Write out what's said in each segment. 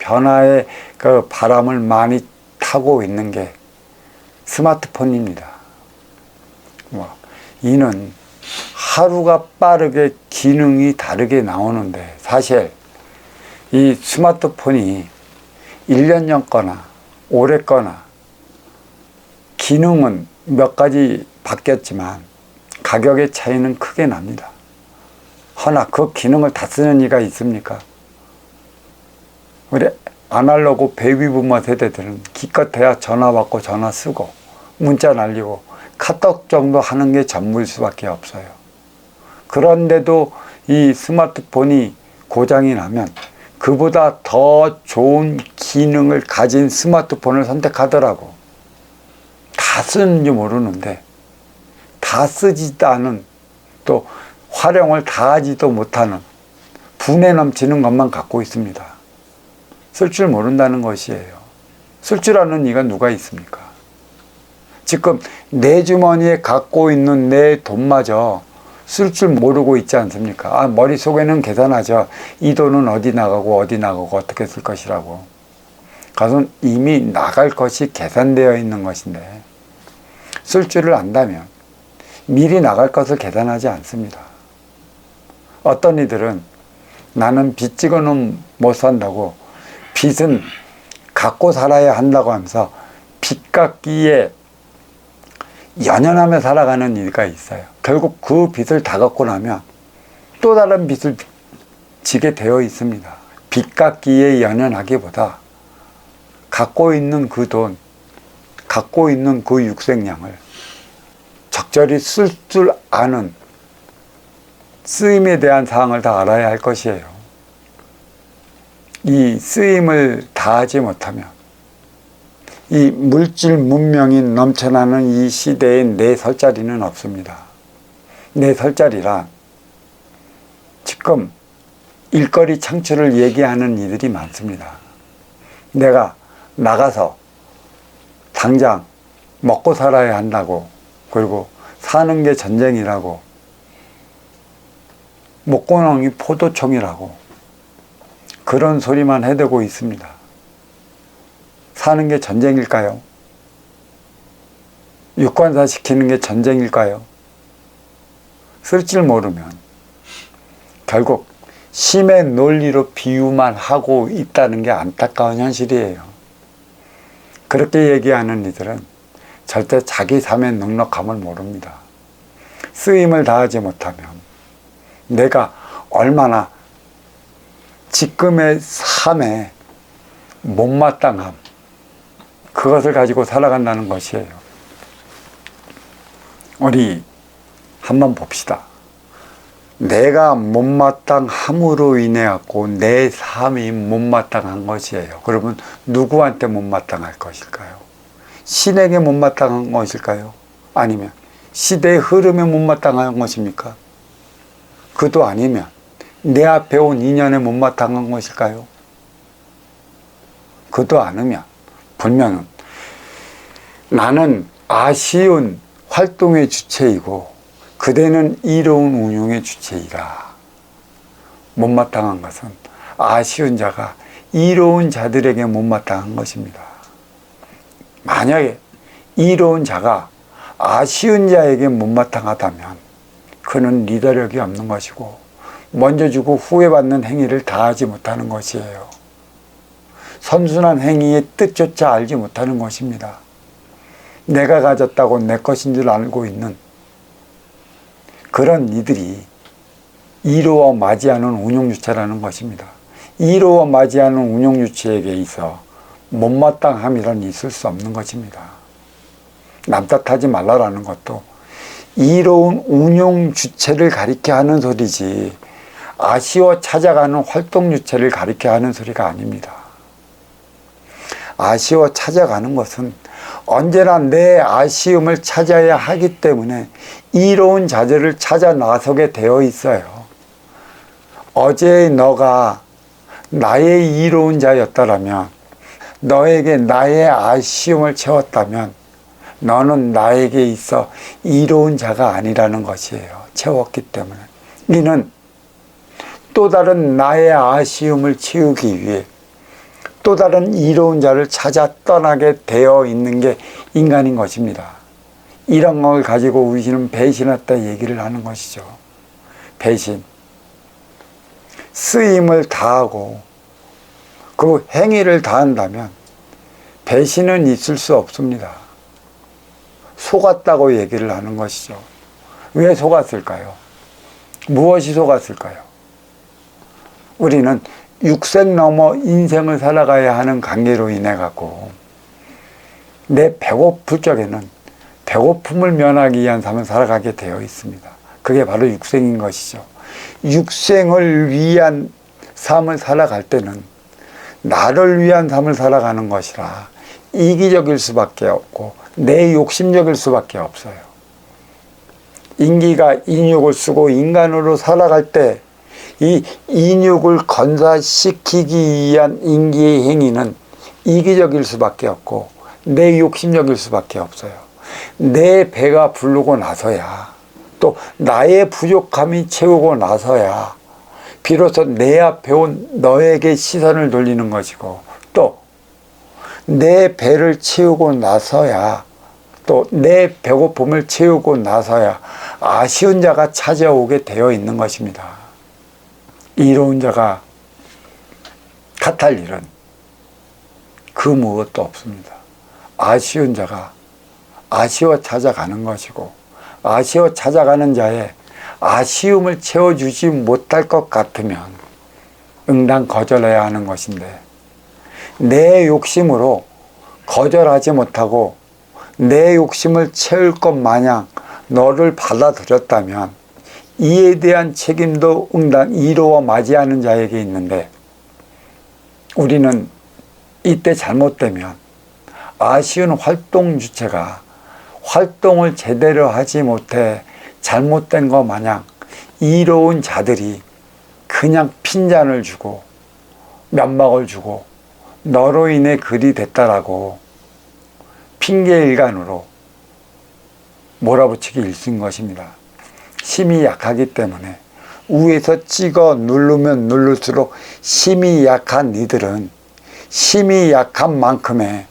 변화의 그 바람을 많이 타고 있는 게 스마트폰입니다. 이는 하루가 빠르게 기능이 다르게 나오는데, 사실 이 스마트폰이 1년 전 거나 올해 거나 기능은 몇 가지 바뀌었지만 가격의 차이는 크게 납니다. 허나 그 기능을 다 쓰는 이가 있습니까? 우리 아날로그 베이비부머 세대들은 기껏해야 전화 받고 전화 쓰고 문자 날리고 카톡 정도 하는 게 전부일 수밖에 없어요. 그런데도 이 스마트폰이 고장이 나면 그보다 더 좋은 기능을 가진 스마트폰을 선택하더라고. 다 쓰는지 모르는데, 다 쓰지도 않은, 또 활용을 다 하지도 못하는 분에 넘치는 것만 갖고 있습니다. 쓸 줄 모른다는 것이에요. 쓸 줄 아는 이가 누가 있습니까? 지금 내 주머니에 갖고 있는 내 돈마저 쓸 줄 모르고 있지 않습니까? 머릿속에는 계산하죠. 이 돈은 어디 나가고 어떻게 쓸 것이라고. 그것은 이미 나갈 것이 계산되어 있는 것인데, 쓸 줄을 안다면 미리 나갈 것을 계산하지 않습니다. 어떤 이들은 나는 빚 지고는 못 산다고, 빚은 갖고 살아야 한다고 하면서 빚 갚기에 연연하며 살아가는 이가 있어요. 결국 그 빚을 다 갚고 나면 또 다른 빚을 지게 되어 있습니다. 빚 갚기에 연연하기보다 갖고 있는 그 돈, 갖고 있는 그 육색량을 적절히 쓸 줄 아는 쓰임에 대한 사항을 다 알아야 할 것이에요. 이 쓰임을 다하지 못하면 이 물질 문명이 넘쳐나는 이 시대에 내 설 자리는 없습니다. 내 설 자리란 지금 일거리 창출을 얘기하는 이들이 많습니다. 내가 나가서 당장 먹고 살아야 한다고, 그리고 사는 게 전쟁이라고, 목구멍이 포도청이라고 그런 소리만 해대고 있습니다. 사는 게 전쟁일까요? 육관사 시키는 게 전쟁일까요? 쓸 줄 모르면 결국 심의 논리로 비유만 하고 있다는 게 안타까운 현실이에요. 그렇게 얘기하는 이들은 절대 자기 삶의 넉넉함을 모릅니다. 쓰임을 다하지 못하면 내가 얼마나 지금의 삶에 못마땅함, 그것을 가지고 살아간다는 것이에요. 우리 한번 봅시다. 내가 못마땅함으로 인해 갖고 내 삶이 못마땅한 것이에요. 그러면 누구한테 못마땅할 것일까요? 신에게 못마땅한 것일까요? 아니면 시대의 흐름에 못마땅한 것입니까? 그도 아니면 내 앞에 온 인연에 못마땅한 것일까요? 그도 아니면 분명은 나는 아쉬운 활동의 주체이고 그대는 이로운 운용의 주체이라. 못마땅한 것은 아쉬운 자가 이로운 자들에게 못마땅한 것입니다. 만약에 이로운 자가 아쉬운 자에게 못마땅하다면 그는 리더력이 없는 것이고 먼저 주고 후회 받는 행위를 다하지 못하는 것이에요. 선순환 행위의 뜻조차 알지 못하는 것입니다. 내가 가졌다고 내 것인 줄 알고 있는 그런 이들이 이로워 맞이하는 운용주체라는 것입니다. 이로워 맞이하는 운용주체에게 있어 못마땅함이란 있을 수 없는 것입니다. 남 탓하지 말라라는 것도 이로운 운용주체를 가리켜 하는 소리지 아쉬워 찾아가는 활동주체를 가리켜 하는 소리가 아닙니다. 아쉬워 찾아가는 것은 언제나 내 아쉬움을 찾아야 하기 때문에 이로운 자들을 찾아 나서게 되어 있어요. 어제 너가 나의 이로운 자였다면, 너에게 나의 아쉬움을 채웠다면 너는 나에게 있어 이로운 자가 아니라는 것이에요. 채웠기 때문에. 이는 또 다른 나의 아쉬움을 채우기 위해 또 다른 이로운 자를 찾아 떠나게 되어 있는 게 인간인 것입니다. 이런 걸 가지고 우리는 배신했다 얘기를 하는 것이죠. 배신. 쓰임을 다하고 그 행위를 다한다면 배신은 있을 수 없습니다. 속았다고 얘기를 하는 것이죠. 왜 속았을까요? 무엇이 속았을까요? 우리는 육생 넘어 인생을 살아가야 하는 관계로 인해 갖고 내 배고플 적에는 배고픔을 면하기 위한 삶을 살아가게 되어 있습니다. 그게 바로 육생인 것이죠. 육생을 위한 삶을 살아갈 때는 나를 위한 삶을 살아가는 것이라 이기적일 수밖에 없고 내 욕심적일 수밖에 없어요. 인기가 인육을 쓰고 인간으로 살아갈 때 이 인육을 건사시키기 위한 인기의 행위는 이기적일 수밖에 없고 내 욕심적일 수밖에 없어요. 내 배가 부르고 나서야 또 나의 부족함이 채우고 나서야 비로소 내 앞에 온 너에게 시선을 돌리는 것이고 또 내 배를 채우고 나서야 또 내 배고픔을 채우고 나서야 아쉬운 자가 찾아오게 되어 있는 것입니다. 이로운 자가 탓할 일은 그 무엇도 없습니다. 아쉬운 자가 아쉬워 찾아가는 것이고 아쉬워 찾아가는 자의 아쉬움을 채워주지 못할 것 같으면 응당 거절해야 하는 것인데 내 욕심으로 거절하지 못하고 내 욕심을 채울 것 마냥 너를 받아들였다면 이에 대한 책임도 응당 이루어 맞이하는 자에게 있는데 우리는 이때 잘못되면 아쉬운 활동 주체가 활동을 제대로 하지 못해 잘못된 것 마냥 이로운 자들이 그냥 핀잔을 주고 면박을 주고 너로 인해 그리 됐다라고 핑계일간으로 몰아붙이기 일쑤인 것입니다. 힘이 약하기 때문에 위에서 찍어 누르면 누를수록 힘이 약한 이들은 힘이 약한 만큼의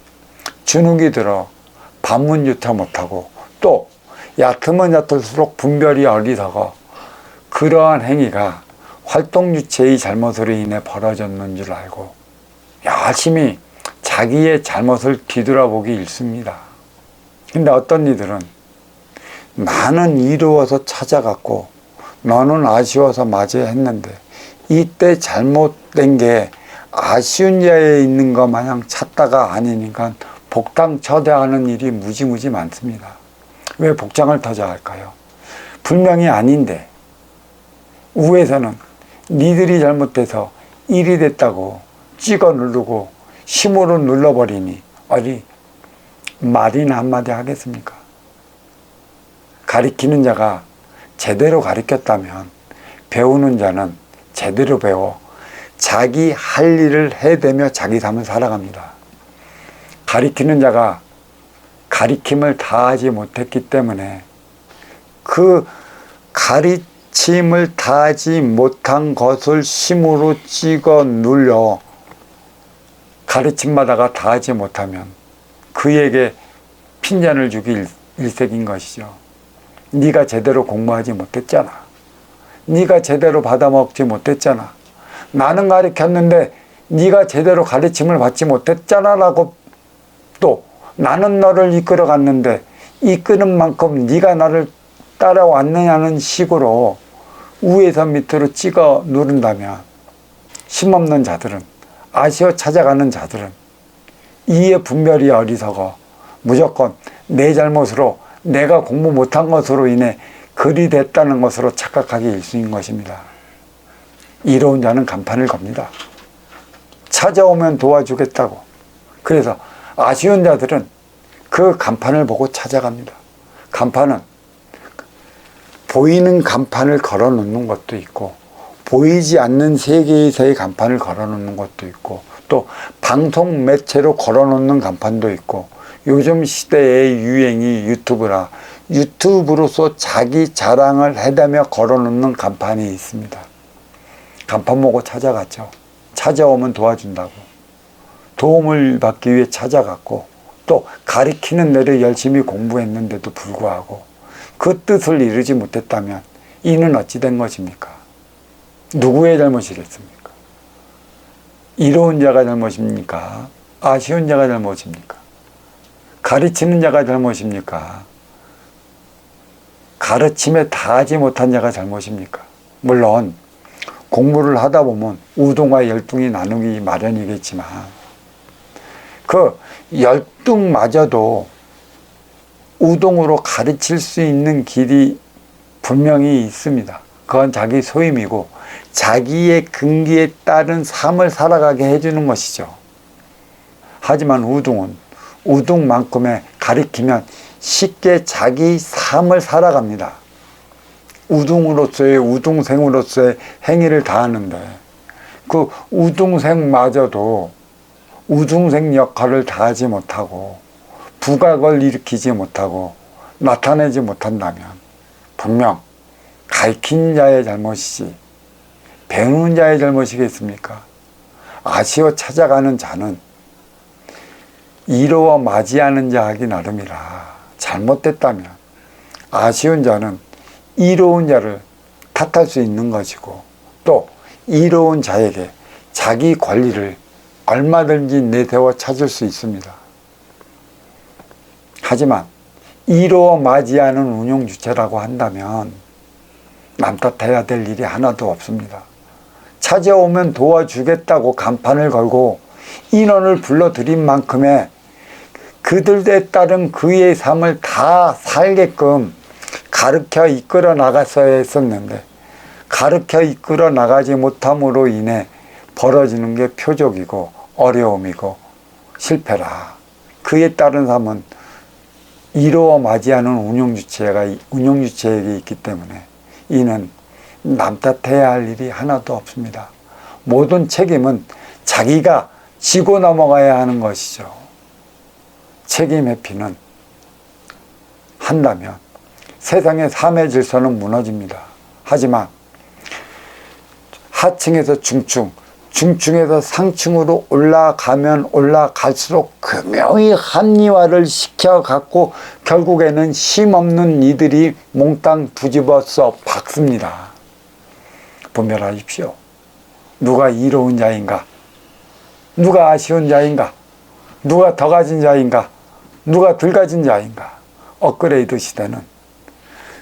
주눅이 들어 반문조차 못하고 또 얕으면 얕을수록 분별이 어리석어 그러한 행위가 활동주체의 잘못으로 인해 벌어졌는 줄 알고 열심히 자기의 잘못을 뒤돌아보기 일쑤입니다. 근데 어떤 이들은 나는 이루어서 찾아갔고 너는 아쉬워서 맞이했는데 이때 잘못된 게 아쉬운 자에 있는 것 마냥 찾다가 아니니까 복당 처대하는 일이 무지무지 많습니다. 왜 복장을 터져야 할까요? 분명히 아닌데 위에서는 니들이 잘못돼서 일이 됐다고 찍어 누르고 힘으로 눌러버리니 어디 말이나 한마디 하겠습니까? 가리키는 자가 제대로 가르쳤다면 배우는 자는 제대로 배워 자기 할 일을 해대며 자기 삶을 살아갑니다. 가리키는 자가 가리킴을 다하지 못했기 때문에 그 가르침을 다하지 못한 것을 힘으로 찍어 눌려 가르침마다가 다하지 못하면 그에게 핀잔을 주기 일색인 것이죠. 네가 제대로 공부하지 못했잖아. 네가 제대로 받아먹지 못했잖아. 나는 가르쳤는데 네가 제대로 가르침을 받지 못했잖아 라고 또 나는 너를 이끌어 갔는데 이끄는 만큼 네가 나를 따라왔느냐는 식으로 위에서 밑으로 찍어 누른다면 힘없는 자들은 아쉬워 찾아가는 자들은 이에 분별이 어리석어 무조건 내 잘못으로 내가 공부 못한 것으로 인해 그리 됐다는 것으로 착각하기 일쑤인 것입니다. 이로운 자는 간판을 겁니다. 찾아오면 도와주겠다고. 그래서 아쉬운 자들은 그 간판을 보고 찾아갑니다. 간판은 보이는 간판을 걸어 놓는 것도 있고 보이지 않는 세계에서의 간판을 걸어 놓는 것도 있고 또 방송 매체로 걸어 놓는 간판도 있고 요즘 시대의 유행이 유튜브라 유튜브로서 자기 자랑을 해대며 걸어 놓는 간판이 있습니다. 간판 보고 찾아갔죠. 찾아오면 도와준다고. 도움을 받기 위해 찾아갔고 또 가리키는 대로 열심히 공부했는데도 불구하고 그 뜻을 이루지 못했다면 이는 어찌 된 것입니까? 누구의 잘못이겠습니까? 이로운 자가 잘못입니까? 아쉬운 자가 잘못입니까? 가르치는 자가 잘못입니까? 가르침에 다하지 못한 자가 잘못입니까? 물론 공부를 하다 보면 우등과 열등이 나누기 마련이겠지만 그 열등마저도 우등으로 가르칠 수 있는 길이 분명히 있습니다. 그건 자기 소임이고 자기의 근기에 따른 삶을 살아가게 해주는 것이죠. 하지만 우등은 우등만큼의 가리키면 쉽게 자기 삶을 살아갑니다. 우등으로서의 우등생으로서의 행위를 다하는데 그 우등생마저도 우등생 역할을 다하지 못하고 부각을 일으키지 못하고 나타내지 못한다면 분명 가르친 자의 잘못이지 배우는 자의 잘못이겠습니까? 아쉬워 찾아가는 자는 이로워 맞이하는 자 하기 나름이라 잘못됐다면 아쉬운 자는 이로운 자를 탓할 수 있는 것이고 또 이로운 자에게 자기 권리를 얼마든지 내세워 찾을 수 있습니다. 하지만 이로워 맞이하는 운용주체라고 한다면 남 탓해야 될 일이 하나도 없습니다. 찾아오면 도와주겠다고 간판을 걸고 인원을 불러들인 만큼의 그들에 따른 그의 삶을 다 살게끔 가르쳐 이끌어 나갔어야 했었는데 가르쳐 이끌어 나가지 못함으로 인해 벌어지는 게 표적이고 어려움이고 실패라. 그에 따른 삶은 이로워 맞이하는 운용주체에게 있기 때문에 이는 남 탓해야 할 일이 하나도 없습니다. 모든 책임은 자기가 지고 넘어가야 하는 것이죠. 책임 회피는 한다면 세상의 삶의 질서는 무너집니다. 하지만 하층에서 중층, 중층에서 상층으로 올라가면 올라갈수록 교묘히 합리화를 시켜갖고 결국에는 힘없는 이들이 몽땅 뒤집어서 박습니다. 분별하십시오. 누가 이로운 자인가? 누가 아쉬운 자인가? 누가 더 가진 자인가? 누가 덜 가진 자인가? 업그레이드 시대는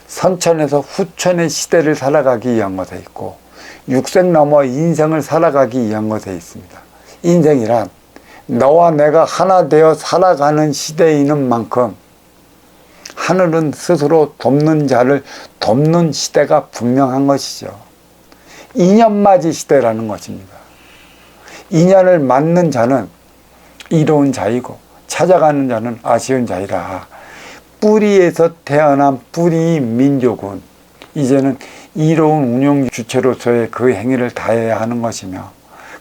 선천에서 후천의 시대를 살아가기 위한 것에 있고 육생 넘어 인생을 살아가기 위한 것에 있습니다. 인생이란 너와 내가 하나 되어 살아가는 시대에 있는 만큼 하늘은 스스로 돕는 자를 돕는 시대가 분명한 것이죠. 인연맞이 시대라는 것입니다. 인연을 맞는 자는 이로운 자이고 찾아가는 자는 아쉬운 자이라. 뿌리에서 태어난 뿌리 민족은 이제는 이로운 운영 주체로서의 그 행위를 다해야 하는 것이며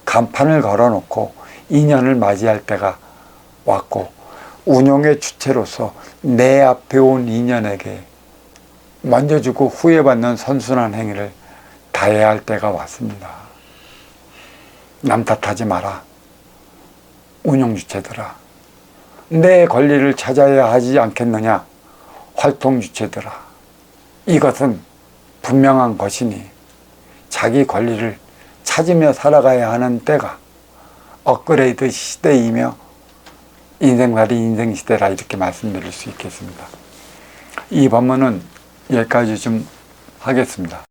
간판을 걸어놓고 인연을 맞이할 때가 왔고 운용의 주체로서 내 앞에 온 인연에게 먼저 주고 후회 받는 선순환 행위를 다해야 할 때가 왔습니다. 남 탓하지 마라. 운용 주체들아. 내 권리를 찾아야 하지 않겠느냐. 활동 주체들아. 이것은 분명한 것이니 자기 권리를 찾으며 살아가야 하는 때가 업그레이드 시대이며 인생살이 인생시대라 이렇게 말씀드릴 수 있겠습니다. 이 법문은 여기까지 좀 하겠습니다.